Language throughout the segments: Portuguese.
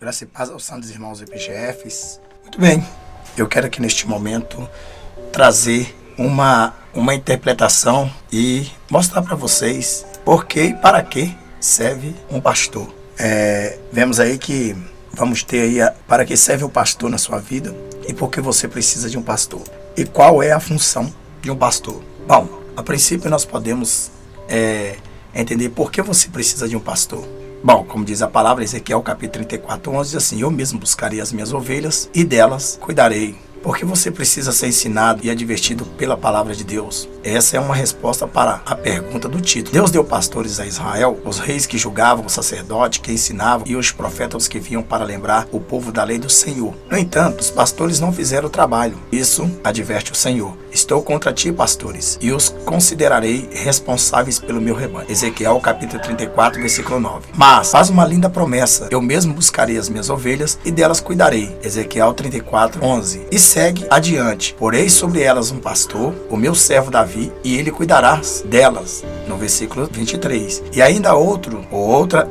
Graça e paz aos santos irmãos EPGFs. Muito bem, eu quero aqui neste momento trazer uma interpretação e mostrar para vocês por que e para que serve um pastor. Vemos aí que vamos ter aí para que serve um pastor na sua vida e por que você precisa de um pastor. E qual é a função de um pastor? Bom, a princípio nós podemos entender por que você precisa de um pastor. Bom, como diz a palavra, Ezequiel capítulo 34, 11, diz assim: eu mesmo buscarei as minhas ovelhas e delas cuidarei. Porque você precisa ser ensinado e advertido pela palavra de Deus? Essa é uma resposta para a pergunta do título. Deus deu pastores a Israel, os reis que julgavam, o sacerdote que ensinavam e os profetas que vinham para lembrar o povo da lei do Senhor. No entanto, os pastores não fizeram o trabalho. Isso adverte o Senhor. Estou contra ti, pastores, e os considerarei responsáveis pelo meu rebanho. Ezequiel capítulo 34, versículo 9. Mas faz uma linda promessa: eu mesmo buscarei as minhas ovelhas e delas cuidarei. Ezequiel 34, 11. E segue adiante: porei sobre elas um pastor, o meu servo Davi, e ele cuidará delas. No versículo 23. E ainda outra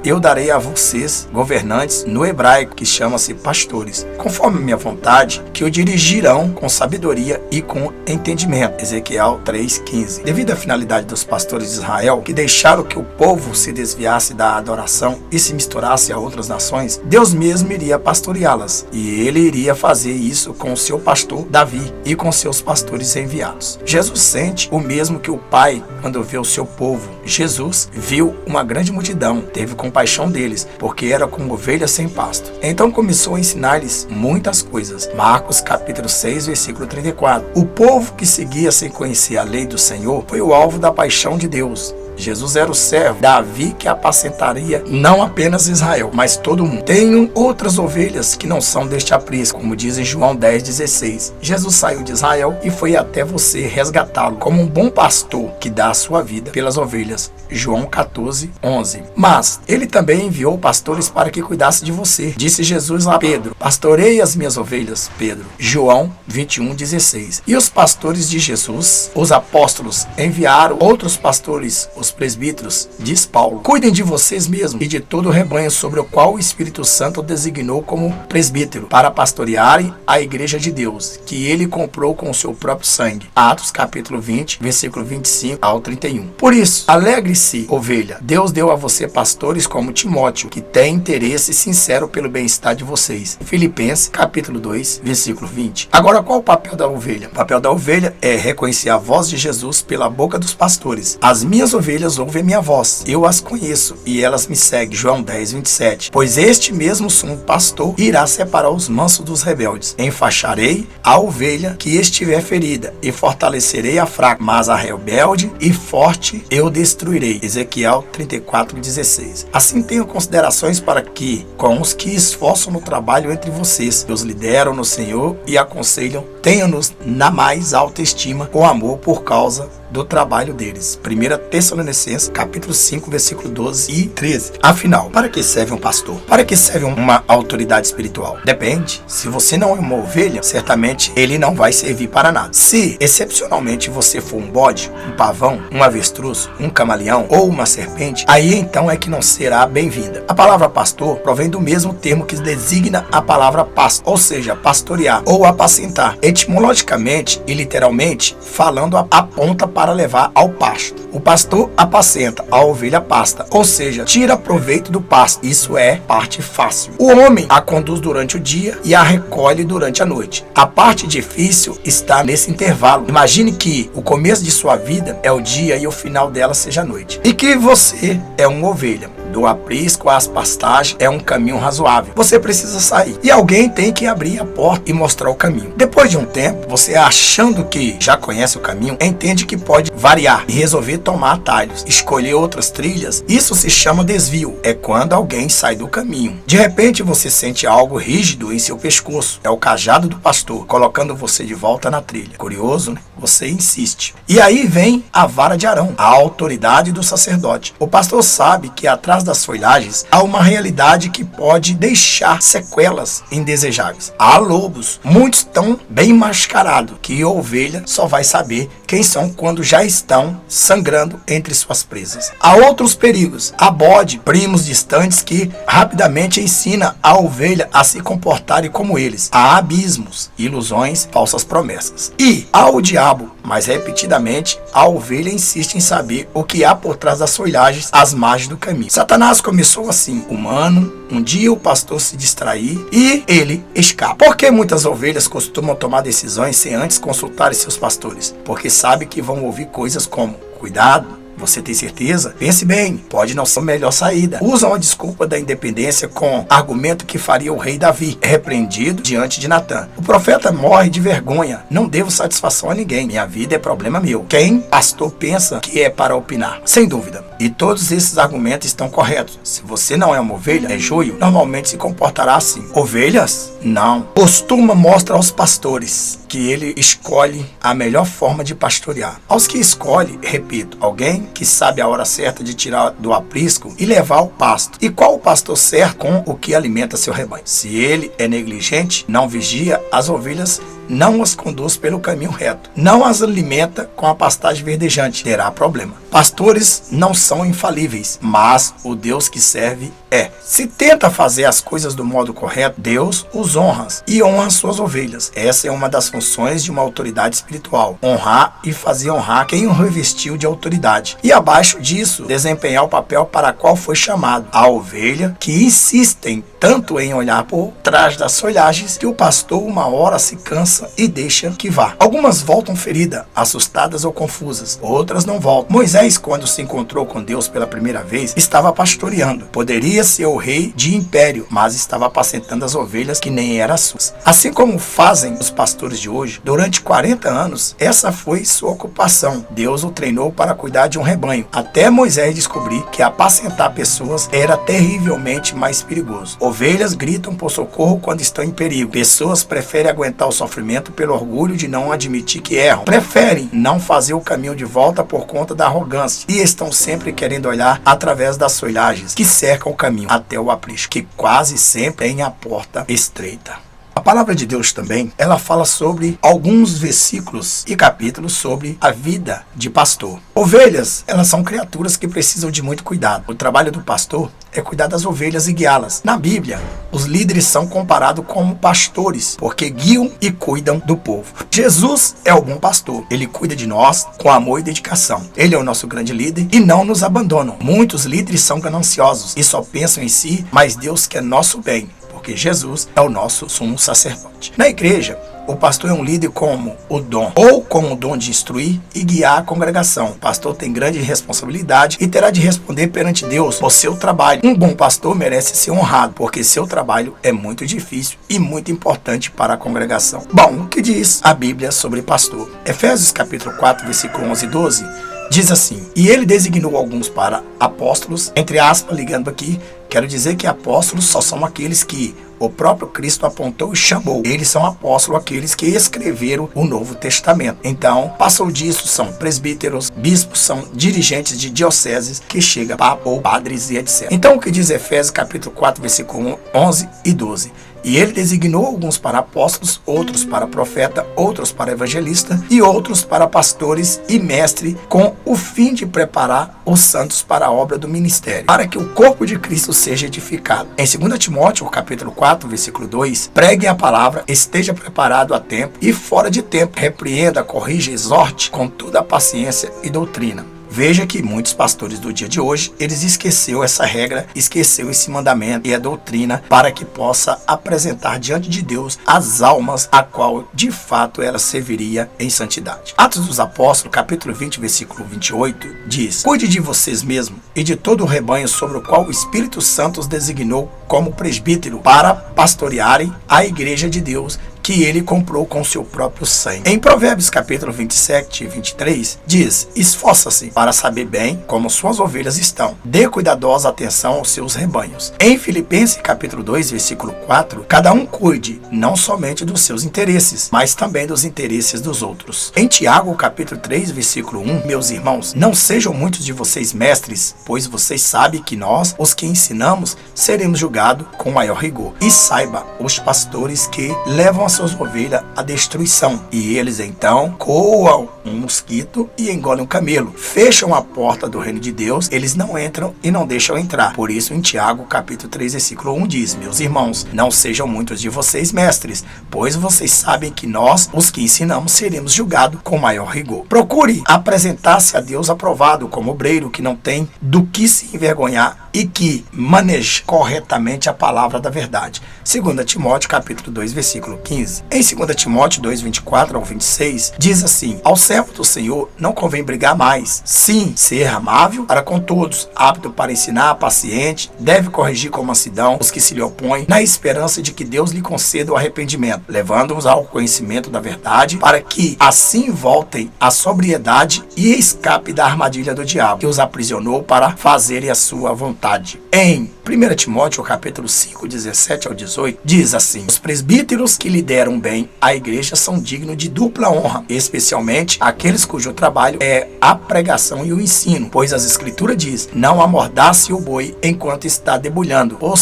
eu darei a vocês, governantes, no hebraico, que chama-se pastores, conforme a minha vontade, que o dirigirão com sabedoria e com entendimento. Ezequiel 3,15. Devido à finalidade dos pastores de Israel, que deixaram que o povo se desviasse da adoração e se misturasse a outras nações, Deus mesmo iria pastoreá-las, e ele iria fazer isso com o seu pastor Davi e com seus pastores enviados. Jesus sente o mesmo que o Pai quando vê o seu povo. Jesus viu uma grande multidão, teve compaixão deles, porque era como ovelhas sem pasto. Então começou a ensinar-lhes muitas coisas. Marcos capítulo 6, versículo 34. O povo que seguia sem conhecer a lei do Senhor foi o alvo da paixão de Deus. Jesus era o servo Davi que apacentaria não apenas Israel, mas todo mundo. Tenho outras ovelhas que não são deste aprisco, como diz em João 10,16. Jesus saiu de Israel e foi até você resgatá-lo, como um bom pastor que dá a sua vida pelas ovelhas. João 14, 11. Mas ele também enviou pastores para que cuidasse de você. Disse Jesus a Pedro: pastorei as minhas ovelhas, Pedro. João 21, 16. E os pastores de Jesus, os apóstolos, enviaram outros pastores, os presbíteros, diz Paulo: cuidem de vocês mesmos e de todo o rebanho sobre o qual o Espírito Santo designou como presbítero, para pastorearem a igreja de Deus, que ele comprou com o seu próprio sangue. Atos capítulo 20, versículo 25 ao 31. Por isso, alegre-se, ovelha. Deus deu a você pastores como Timóteo, que tem interesse sincero pelo bem-estar de vocês. Filipenses capítulo 2, versículo 20. Agora, qual o papel da ovelha? O papel da ovelha é reconhecer a voz de Jesus pela boca dos pastores. As minhas ovelhas ouvem minha voz, eu as conheço e elas me seguem. João 10, 27. Pois este mesmo sumo pastor irá separar os mansos dos rebeldes. Enfaixarei a ovelha que estiver ferida e fortalecerei a fraca, mas a rebelde e forte eu destruirei. Ezequiel 34, 16. Assim tenho considerações para que, com os que esforçam no trabalho entre vocês, os lideram no Senhor e aconselham, tenham-nos na mais alta estima, com amor por causa do trabalho deles. 1 Tessalonicenses capítulo 5, versículo 12 e 13. Afinal, para que serve um pastor? Para que serve uma autoridade espiritual? Depende. Se você não é uma ovelha, certamente ele não vai servir para nada. Se, excepcionalmente, você for um bode, um pavão, um avestruz, um camaleão ou uma serpente, aí então é que não será bem-vinda. A palavra pastor provém do mesmo termo que designa a palavra pasto, ou seja, pastorear ou apacentar. Etimologicamente e literalmente falando, aponta para levar ao pasto. O pastor apacenta, a ovelha pasta, ou seja, tira proveito do pasto. Isso é parte fácil. O homem a conduz durante o dia e a recolhe durante a noite. A parte difícil está nesse intervalo. Imagine que o começo de sua vida é o dia e o final dela seja a noite. E que você é uma ovelha. Do aprisco às pastagens é um caminho razoável. Você precisa sair e alguém tem que abrir a porta e mostrar o caminho. Depois de um tempo, você achando que já conhece o caminho, entende que pode variar e resolver tomar atalhos, escolher outras trilhas. Isso se chama desvio. É quando alguém sai do caminho. De repente você sente algo rígido em seu pescoço. É o cajado do pastor, colocando você de volta na trilha. Curioso, né? Você insiste. E aí vem a vara de Arão, a autoridade do sacerdote. O pastor sabe que atrás das folhagens, há uma realidade que pode deixar sequelas indesejáveis. Há lobos, muitos estão bem mascarados, que a ovelha só vai saber quem são quando já estão sangrando entre suas presas. Há outros perigos. Há bode, primos distantes que rapidamente ensina a ovelha a se comportarem como eles. Há abismos, ilusões, falsas promessas. E há o diabo, mas repetidamente a ovelha insiste em saber o que há por trás das folhagens, às margens do caminho. Satanás começou assim, humano. Um dia o pastor se distrair e ele escapa. Por que muitas ovelhas costumam tomar decisões sem antes consultarem seus pastores? Porque sabe que vão ouvir coisas como: cuidado, você tem certeza? Pense bem, pode não ser a melhor saída. Usam a desculpa da independência com argumento que faria o rei Davi, repreendido diante de Natã. O profeta morre de vergonha. Não devo satisfação a ninguém. Minha vida é problema meu. Quem pastor pensa que é para opinar? Sem dúvida. E todos esses argumentos estão corretos. Se você não é uma ovelha, é joio, normalmente se comportará assim. Ovelhas? Não. Costuma mostra aos pastores que ele escolhe a melhor forma de pastorear. Aos que escolhe, repito, alguém que sabe a hora certa de tirar do aprisco e levar ao pasto. E qual o pastor certo com o que alimenta seu rebanho? Se ele é negligente, não vigia, as ovelhas não as conduz pelo caminho reto. Não as alimenta com a pastagem verdejante. Terá problema. Pastores não são infalíveis, mas o Deus que serve é. Se tenta fazer as coisas do modo correto, Deus os honra e honra suas ovelhas. Essa é uma das funções de uma autoridade espiritual. Honrar e fazer honrar quem o revestiu de autoridade. E abaixo disso, desempenhar o papel para qual foi chamado. A ovelha que insistem tanto em olhar por trás das folhagens que o pastor uma hora se cansa e deixa que vá. Algumas voltam feridas, assustadas ou confusas. Outras não voltam. Moisés, quando se encontrou com Deus pela primeira vez, estava pastoreando. Poderia ser o rei de império, mas estava apacentando as ovelhas que nem eram suas. Assim como fazem os pastores de hoje, durante 40 anos, essa foi sua ocupação. Deus o treinou para cuidar de um rebanho, até Moisés descobrir que apacentar pessoas era terrivelmente mais perigoso. Ovelhas gritam por socorro quando estão em perigo. Pessoas preferem aguentar o sofrimento pelo orgulho de não admitir que erram. Preferem não fazer o caminho de volta por conta da arrogância. E estão sempre querendo olhar através das folhagens que cercam o caminho até o aprisco, que quase sempre tem a porta estreita. A palavra de Deus também, ela fala sobre alguns versículos e capítulos sobre a vida de pastor. Ovelhas, elas são criaturas que precisam de muito cuidado. O trabalho do pastor é cuidar das ovelhas e guiá-las. Na Bíblia, os líderes são comparados como pastores, porque guiam e cuidam do povo. Jesus é o bom pastor. Ele cuida de nós com amor e dedicação. Ele é o nosso grande líder e não nos abandona. Muitos líderes são gananciosos e só pensam em si, mas Deus quer nosso bem, porque Jesus é o nosso sumo sacerdote. Na igreja, o pastor é um líder com o dom de instruir e guiar a congregação. O pastor tem grande responsabilidade e terá de responder perante Deus por seu trabalho. Um bom pastor merece ser honrado, porque seu trabalho é muito difícil e muito importante para a congregação. Bom, o que diz a Bíblia sobre pastor? Efésios capítulo 4, versículo 11 e 12, diz assim: e ele designou alguns para apóstolos, entre aspas, ligando aqui, quero dizer que apóstolos só são aqueles que o próprio Cristo apontou e chamou. Eles são apóstolos, aqueles que escreveram o Novo Testamento. Então, passou disso, são presbíteros, bispos, são dirigentes de dioceses, que chega papa ou padres e etc. Então, o que diz Efésios capítulo 4, versículo 11 e 12? E ele designou alguns para apóstolos, outros para profeta, outros para evangelista e outros para pastores e mestre, com o fim de preparar os santos para a obra do ministério, para que o corpo de Cristo seja edificado. Em 2 Timóteo, capítulo 4, versículo 2, pregue a palavra, esteja preparado a tempo e fora de tempo, repreenda, corrija, exorte com toda a paciência e doutrina. Veja que muitos pastores do dia de hoje, eles esqueceu essa regra, esqueceu esse mandamento e a doutrina para que possa apresentar diante de Deus as almas a qual de fato ela serviria em santidade. Atos dos Apóstolos, capítulo 20, versículo 28, diz: cuide de vocês mesmos e de todo o rebanho sobre o qual o Espírito Santo os designou como presbítero para pastorearem a igreja de Deus, que ele comprou com seu próprio sangue. Em Provérbios capítulo 27 e 23, diz: esforça-se para saber bem como suas ovelhas estão. Dê cuidadosa atenção aos seus rebanhos. Em Filipenses capítulo 2, versículo 4, cada um cuide não somente dos seus interesses, mas também dos interesses dos outros. Em Tiago capítulo 3, versículo 1, meus irmãos, não sejam muitos de vocês mestres, pois vocês sabem que nós, os que ensinamos, seremos julgados com maior rigor. E saiba, os pastores que levam as suas ovelhas à destruição, e eles então coam um mosquito e engolem um camelo. Fecham a porta do reino de Deus, eles não entram e não deixam entrar. Por isso, em Tiago capítulo 3, versículo 1 diz: meus irmãos, não sejam muitos de vocês mestres, pois vocês sabem que nós, os que ensinamos, seremos julgados com maior rigor. Procure apresentar-se a Deus aprovado como obreiro que não tem do que se envergonhar e que maneja corretamente a palavra da verdade. 2 Timóteo capítulo 2, versículo 15. Em 2 Timóteo 2, 24 ao 26, diz assim: ao servo do Senhor não convém brigar mais. Sim, ser amável para com todos, apto para ensinar, paciente, deve corrigir com mansidão os que se lhe opõem, na esperança de que Deus lhe conceda o arrependimento, levando-os ao conhecimento da verdade, para que assim voltem à sobriedade e escape da armadilha do diabo, que os aprisionou para fazerem a sua vontade. Em 1 Timóteo capítulo 5, 17 ao 18, diz assim: os presbíteros que lideram bem a igreja são dignos de dupla honra, especialmente aqueles cujo trabalho é a pregação e o ensino, pois as escrituras diz: não amordace o boi enquanto está debulhando o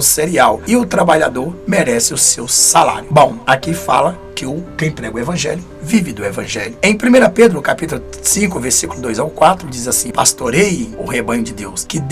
cereal, e o trabalhador merece o seu salário. Bom, aqui fala que quem prega o evangelho vive do evangelho. Em 1 Pedro capítulo 5, versículo 2 ao 4, diz assim: pastoreie o rebanho de Deus, que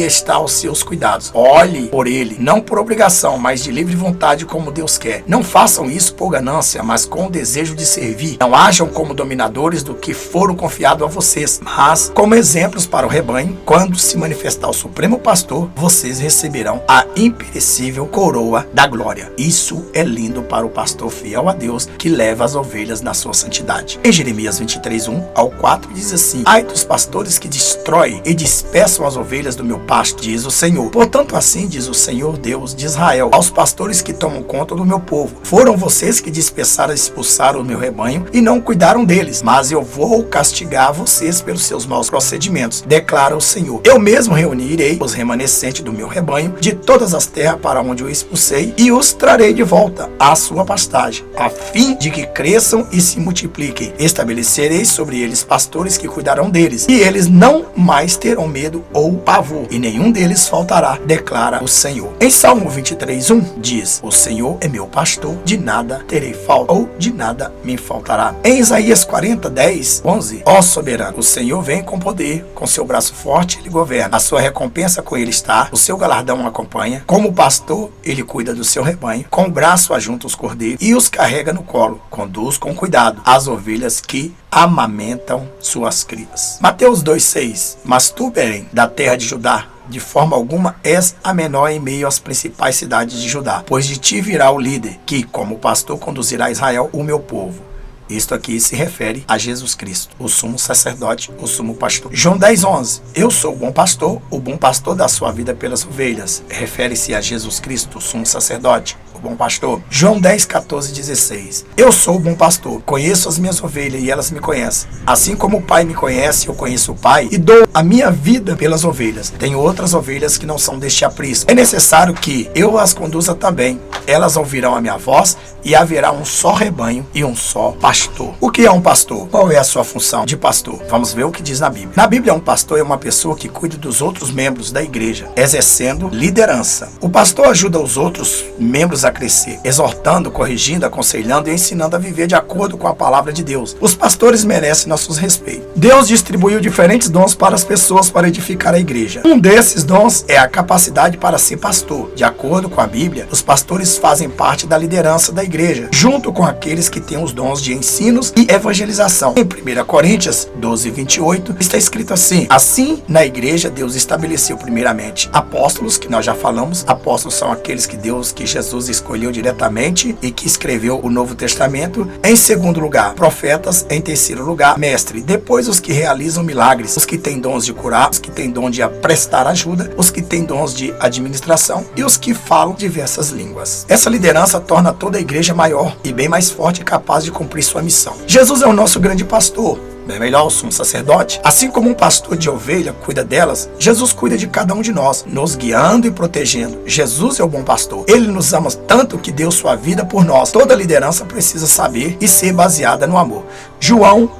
está aos seus cuidados. Olhe por ele, não por obrigação, mas de livre vontade, como Deus quer. Não façam isso por ganância, mas com o desejo de servir. Não ajam como dominadores do que foram confiados a vocês, mas como exemplos para o rebanho. Quando se manifestar o Supremo Pastor, vocês receberão a imperecível coroa da glória. Isso é lindo para o pastor fiel a Deus, que leva as ovelhas na sua santidade. Em Jeremias 23, 1 ao 4, diz assim: ai dos pastores que destroem e dispersam as ovelhas do meu pasto, diz o Senhor. Portanto, assim diz o Senhor Deus de Israel aos pastores que tomam conta do meu povo: foram vocês que dispersaram e expulsaram o meu rebanho e não cuidaram deles, mas eu vou castigar vocês pelos seus maus procedimentos, declara o Senhor. Eu mesmo reunirei os remanescentes do meu rebanho de todas as terras para onde eu expulsei e os trarei de volta à sua pastagem, a fim de que cresçam e se multipliquem. Estabelecerei sobre eles pastores que cuidarão deles, e eles não mais terão medo ou pavor, e nenhum deles faltará, declara o Senhor. Em Salmo 23, 1 diz: o Senhor é meu pastor, de nada terei falta, ou de nada me faltará. Em Isaías 40, 10, 11, ó soberano, o Senhor vem com poder, com seu braço forte ele governa, a sua recompensa com ele está, o seu galardão o acompanha. Como pastor, ele cuida do seu rebanho, com o braço ajunta os cordeiros e os carrega no colo, conduz com cuidado as ovelhas que amamentam suas crias. Mateus 2,6: mas tu, Belém, da terra de Judá, de forma alguma és a menor em meio às principais cidades de Judá, pois de ti virá o líder, que, como pastor, conduzirá a Israel, o meu povo. Isto aqui se refere a Jesus Cristo, o sumo sacerdote, o sumo pastor. João 10:11. Eu sou o bom pastor da sua vida pelas ovelhas. Refere-se a Jesus Cristo, o sumo sacerdote, o bom pastor. João 10:14-16. Eu sou o bom pastor, conheço as minhas ovelhas e elas me conhecem. Assim como o Pai me conhece, eu conheço o Pai e dou a minha vida pelas ovelhas. Tenho outras ovelhas que não são deste aprisco. É necessário que eu as conduza também. Elas ouvirão a minha voz e haverá um só rebanho e um só pastor. O que é um pastor? Qual é a sua função de pastor? Vamos ver o que diz na Bíblia. Na Bíblia, um pastor é uma pessoa que cuida dos outros membros da igreja, exercendo liderança. O pastor ajuda os outros membros a crescer, exortando, corrigindo, aconselhando e ensinando a viver de acordo com a palavra de Deus. Os pastores merecem nossos respeitos. Deus distribuiu diferentes dons para as pessoas para edificar a igreja. Um desses dons é a capacidade para ser pastor. De acordo com a Bíblia, os pastores fazem parte da liderança da igreja, junto com aqueles que têm os dons de ensinos e evangelização. Em 1 Coríntios 12:28 está escrito assim: assim, na igreja, Deus estabeleceu primeiramente apóstolos, que nós já falamos. Apóstolos são aqueles que Jesus escolheu diretamente e que escreveu o Novo Testamento. Em segundo lugar, profetas. Em terceiro lugar, mestre. Depois, os que realizam milagres, os que têm dons de curar, os que têm dom de prestar ajuda, os que têm dons de administração e os que que falam diversas línguas. Essa liderança torna toda a igreja maior e bem mais forte e capaz de cumprir sua missão. Jesus é o nosso grande pastor, bem melhor, o sumo sacerdote. Assim como um pastor de ovelha cuida delas, Jesus cuida de cada um de nós, nos guiando e protegendo. Jesus é o bom pastor. Ele nos ama tanto que deu sua vida por nós. Toda liderança precisa saber e ser baseada no amor. João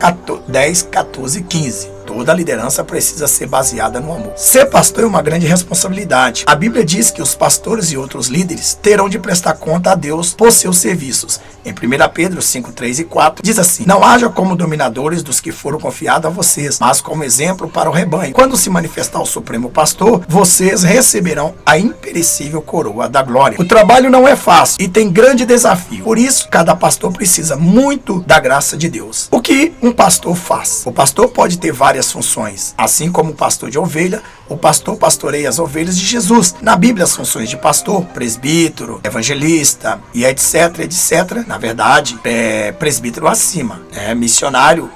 10, 14 e 15. Toda liderança precisa ser baseada no amor. Ser pastor é uma grande responsabilidade. A Bíblia diz que os pastores e outros líderes terão de prestar conta a Deus por seus serviços. Em 1 Pedro 5, 3 e 4, diz assim: não haja como dominadores dos que foram confiados a vocês, mas como exemplo para o rebanho. Quando se manifestar o Supremo Pastor, vocês receberão a imperecível coroa da glória. O trabalho não é fácil e tem grande desafio. Por isso, cada pastor precisa muito da graça de Deus. O que um pastor faz? O pastor pode ter várias funções. Assim como o pastor de ovelha, o pastor pastoreia as ovelhas de Jesus. Na Bíblia, as funções de pastor, presbítero, evangelista e etc, etc. Na verdade, presbítero acima. Missionário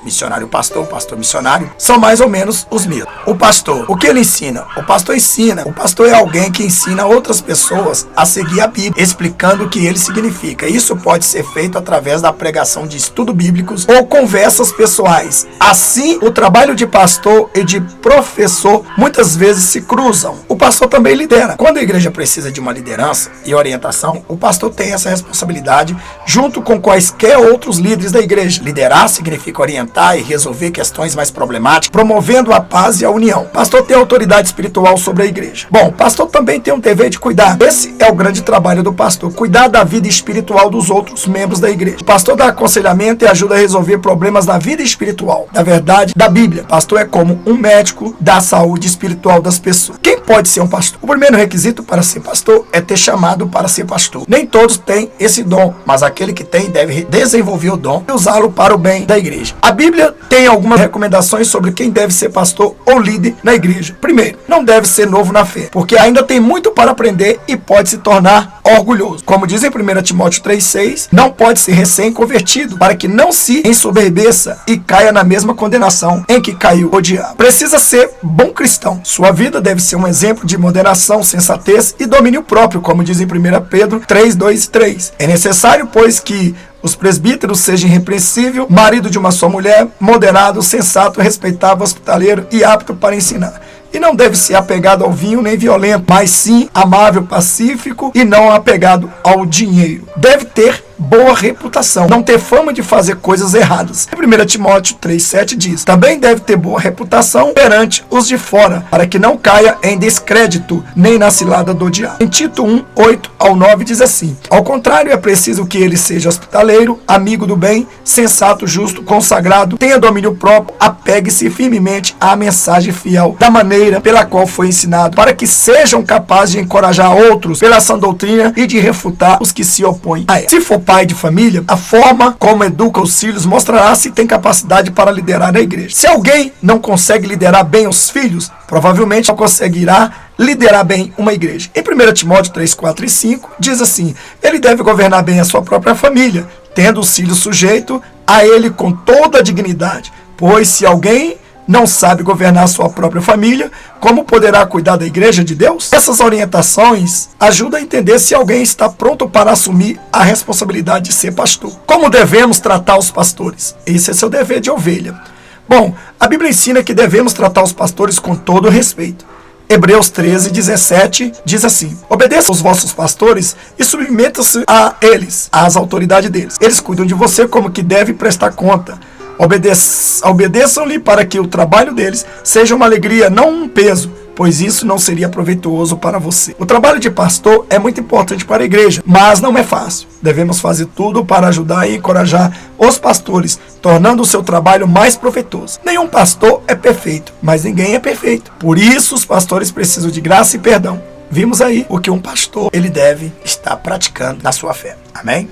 pastor, pastor missionário, são mais ou menos os mesmos. O pastor, o que ele ensina? O pastor ensina. O pastor é alguém que ensina outras pessoas a seguir a Bíblia, explicando o que ele significa. Isso pode ser feito através da pregação de estudos bíblicos ou conversas pessoais. Assim, o trabalho de pastor e de professor muitas vezes se cruzam. O pastor também lidera. Quando a igreja precisa de uma liderança e orientação, o pastor tem essa responsabilidade junto com quaisquer outros líderes da igreja. Liderar significa orientar e resolver questões mais problemáticas, promovendo a paz e a união. O pastor tem autoridade espiritual sobre a igreja. Bom, o pastor também tem um dever de cuidar. Esse é o grande trabalho do pastor, cuidar da vida espiritual dos outros membros da igreja. O pastor dá aconselhamento e ajuda a resolver problemas na vida espiritual, na verdade, da Bíblia. O pastor é como um médico da saúde espiritual das pessoas. Quem pode ser um pastor? O primeiro requisito para ser pastor é ter chamado para ser pastor. Nem todos têm esse dom, mas aquele que tem deve desenvolver o dom e usá-lo para o bem da igreja. A Bíblia tem algumas recomendações sobre quem deve ser pastor ou líder na igreja. Primeiro, não deve ser novo na fé, porque ainda tem muito para aprender e pode se tornar orgulhoso. Como diz em 1 Timóteo 3,6, não pode ser recém-convertido, para que não se ensoberbeça e caia na mesma condenação em que caiu o diabo. Precisa ser bom cristão. Sua vida deve ser um exemplo de moderação, sensatez e domínio próprio, como diz em 1 Pedro 3, 2 e 3. É necessário, pois, que os presbíteros sejam irrepreensível, marido de uma só mulher, moderado, sensato, respeitável, hospitaleiro e apto para ensinar. E não deve ser apegado ao vinho nem violento, mas sim amável, pacífico e não apegado ao dinheiro. Deve ter boa reputação, não ter fama de fazer coisas erradas. Em 1 Timóteo 3,7 diz: também deve ter boa reputação perante os de fora, para que não caia em descrédito, nem na cilada do diabo. Em Tito 1, 8 ao 9 diz assim: ao contrário, é preciso que ele seja hospitaleiro, amigo do bem, sensato, justo, consagrado, tenha domínio próprio, apegue-se firmemente à mensagem fiel, da maneira pela qual foi ensinado, para que sejam capazes de encorajar outros pela sã doutrina e de refutar os que se opõem a ela. Se for pai de família, a forma como educa os filhos mostrará se tem capacidade para liderar a igreja. Se alguém não consegue liderar bem os filhos, provavelmente não conseguirá liderar bem uma igreja. Em 1 Timóteo 3, 4 e 5, diz assim: ele deve governar bem a sua própria família, tendo os filhos sujeitos a ele com toda a dignidade. Pois se alguém não sabe governar sua própria família, como poderá cuidar da igreja de Deus? Essas orientações ajudam a entender se alguém está pronto para assumir a responsabilidade de ser pastor. Como devemos tratar os pastores? Esse é seu dever de ovelha. Bom, a Bíblia ensina que devemos tratar os pastores com todo respeito. Hebreus 13, 17 diz assim: obedeçam aos vossos pastores e submetam-se a eles, às autoridades deles. Eles cuidam de você como que deve prestar conta. Obedeçam-lhe para que o trabalho deles seja uma alegria, não um peso, pois isso não seria proveitoso para você. O trabalho de pastor é muito importante para a igreja, mas não é fácil. Devemos fazer tudo para ajudar e encorajar os pastores, tornando o seu trabalho mais proveitoso. Nenhum pastor é perfeito, mas ninguém é perfeito. Por isso, os pastores precisam de graça e perdão. Vimos aí o que um pastor ele deve estar praticando na sua fé. Amém?